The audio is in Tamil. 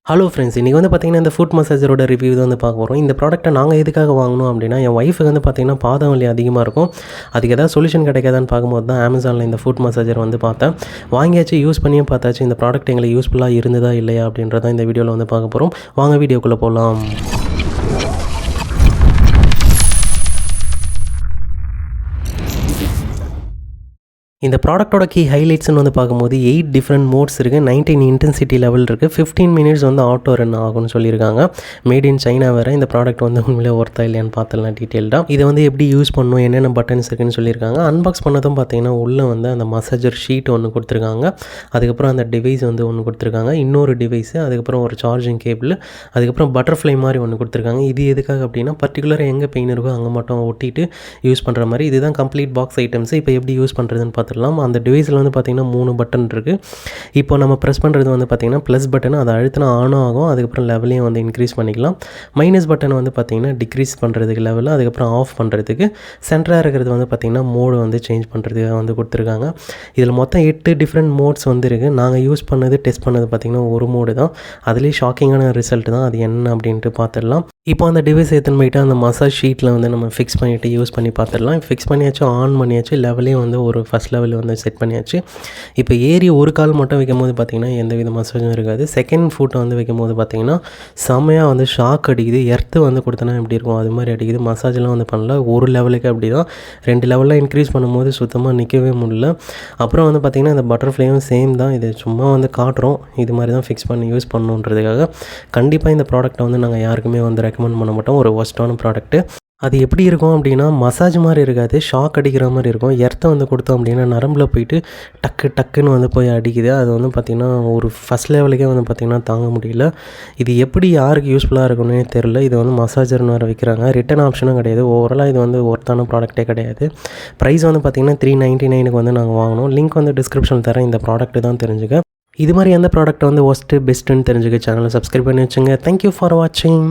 ஹலோ ஃப்ரெண்ட்ஸ், இன்றைக்கி வந்து பார்த்திங்கன்னா இந்த ஃபுட் மசாஜரோட ரிவ்யூ தான் வந்து பார்க்க போகிறோம். இந்த ப்ராடக்ட்டை நாங்கள் எதுக்காக வாங்கினோம் அப்படின்னா, என் ஒய்ஃபுக்கு வந்து பார்த்திங்கன்னா பாதம் வலி அதிகமாக இருக்கும். அதுக்கு ஏதாவது சொல்யூஷன் கிடைக்காதான்னு பார்க்கும்போது தான் அமேசானில் இந்த ஃபுட் மசாஜர் வந்து பார்த்தேன். வாங்கியாச்சு, யூஸ் பண்ணியும் பார்த்தாச்சு. இந்த ப்ராடக்ட் எங்களுக்கு யூஸ்ஃபுல்லாக இருந்ததா இல்லையா அப்படின்றத இந்த வீடியோவில் வந்து பார்க்க போகிறோம். வாங்க வீடியோக்குள்ளே போகலாம். இந்த ப்ராடக்ட்டோட கீ ஹைலைட்ஸ்னு வந்து பார்க்கும்போது 8 டிஃப்ரெண்ட் மோட்ஸ் இருக்குது. 19 இன்டென்சிட்டி லெவல் இருக்குது. 15 மினிட்ஸ் வந்து ஆட்டோ ரன் ஆகும்னு சொல்லியிருக்காங்க. மேட் இன் சைனா வேறு. இந்த ப்ராடக்ட் வந்து உண்மையிலே ஒர்த்தா இல்லையான்னு பார்த்துடலாம் டீட்டெயில்டாக. இதை வந்து எப்படி யூஸ் பண்ணணும், என்னென்ன பட்டன்ஸ் இருக்குன்னு சொல்லியிருக்காங்க. அன்பாக்ஸ் பண்ணதும் பார்த்தீங்கன்னா உள்ளே வந்து அந்த மசாஜர் ஷீட் ஒன்று கொடுத்துருக்காங்க. அதுக்கப்புறம் அந்த டிவைஸ் வந்து ஒன்று கொடுத்துருக்காங்க. இன்னொரு டிவைஸு, அதுக்கப்புறம் ஒரு சார்ஜிங் கேபிள், அதுக்கப்புறம் பட்டர்ஃப்ளை மாதிரி ஒன்று கொடுத்துருக்காங்க. இது எதுக்காக அப்படின்னா பர்டிகுலராக எங்கே பெயின் இருக்கோ அங்கே மட்டும் ஒட்டிட்டு யூஸ் பண்ணுற மாதிரி. இதுதான் கம்ப்ளீட் பாக்ஸ் ஐட்டம்ஸ். இப்போ எப்படி யூஸ் பண்ணுறதுன்னு பார்த்துடலாம். அந்த டிவைஸில் வந்து பார்த்திங்கன்னா 3 பட்டன் இருக்குது. இப்போ நம்ம ப்ரெஸ் பண்ணுறது வந்து பார்த்திங்கன்னா ப்ளஸ் பட்டன், அதை அழுத்தினா ஆனும் ஆகும். அதுக்கப்புறம் லெவலையும் வந்து இன்க்ரீஸ் பண்ணிக்கலாம். மைனஸ் பட்டன் வந்து பார்த்திங்கன்னா டிக்ரீஸ் பண்ணுறதுக்கு லெவலில், அதுக்கப்புறம் ஆஃப் பண்ணுறதுக்கு. சென்டராக இருக்கிறது வந்து பார்த்திங்கன்னா மோடு வந்து சேஞ்ச் பண்ணுறதுக்கு வந்து கொடுத்துருக்காங்க. இதில் மொத்தம் 8 டிஃப்ரெண்ட் மோட்ஸ் வந்து இருக்குது. நாங்கள் யூஸ் பண்ணது, டெஸ்ட் பண்ணது பார்த்திங்கன்னா ஒரு மோடு தான். அதுலேயே ஷாக்கிங்கான ரிசல்ட் தான். அது என்ன அப்படின்ட்டு பார்த்துடலாம். இப்போ அந்த டிவைஸ் எடுத்துன்னு போயிட்டு அந்த மசாஜ் ஷீட்டில் வந்து நம்ம ஃபிக்ஸ் பண்ணிவிட்டு யூஸ் பண்ணி பார்த்துடலாம். ஃபிக்ஸ் பண்ணியாச்சு, ஆன் பண்ணியாச்சு, லெவலையும் வந்து ஒரு ஃபஸ்ட் லெவல் வந்து செட் பண்ணியாச்சு. இப்போ ஏறி ஒரு கால் மட்டும் வைக்கும்போது பார்த்திங்கன்னா எந்த வித மசாஜும் இருக்காது. செகண்ட் ஃபுட்டை வந்து வைக்கும்போது பார்த்திங்கன்னா செம்மையாக வந்து ஷாக் அடிக்குது. எர்த்து வந்து கொடுத்தனா எப்படி இருக்கும் அது மாதிரி அடிக்குது. மசாஜெலாம் வந்து பண்ணல, ஒரு லெவலுக்கு அப்படி தான். 2 லெவலில் இன்க்ரீஸ் பண்ணும்போது சுத்தமாக நிற்கவே முடியல. அப்புறம் வந்து பார்த்திங்கன்னா இந்த பட்டர்ஃப்ளையும் சேம் தான். இது சும்மா வந்து காட்டுறோம், இது மாதிரி தான் ஃபிக்ஸ் பண்ணி யூஸ் பண்ணணுன்றதுக்காக. கண்டிப்பாக இந்த ப்ராடக்ட்டை வந்து நாங்கள் யாருக்குமே வந்து ரெக்கமெண்ட் பண்ண மாட்டோம். ஒரு ஒர்ஸ்ட்டான ப்ராடக்ட்டு. அது எப்படி இருக்கும் அப்படின்னா மசாஜ் மாதிரி இருக்காது, ஷாக் அடிக்கிற மாதிரி இருக்கும். எர்த்தை வந்து கொடுத்தோம் அப்படின்னா நரம்பில் போயிட்டு டக்குன்னு வந்து போய் அடிக்குது. அது வந்து பார்த்திங்கன்னா ஒரு ஃபஸ்ட் லெவலுக்கே வந்து பார்த்திங்கன்னா தாங்க முடியல. இது எப்படி யாருக்கு யூஸ்ஃபுல்லாக இருக்கும்னே தெரில. இது வந்து மசாஜர்னு வேறு வைக்கிறாங்க. ரிட்டன் ஆப்ஷனும் கிடையாது. ஓவராலாக இது வந்து ஒர்த்தான ப்ராடக்ட்டே கிடையாது. ப்ரைஸ் வந்து பார்த்திங்கன்னா 399க்கு வந்து நாங்கள் வாங்கினோம். லிங்க் வந்து டிஸ்கிரிப்ஷன் தரேன். இந்த ப்ராடக்ட்டு தான் தெரிஞ்சுக்க. இது மாதிரி எந்த ப்ராடக்ட் வந்து ஒஸ்ட்டு பெஸ்ட்டுன்னு தெரிஞ்சுக்க சேனலை சப்ஸ்கிரைப் பண்ணி வச்சுங்க. தேங்க்யூ ஃபார் வாட்சிங்.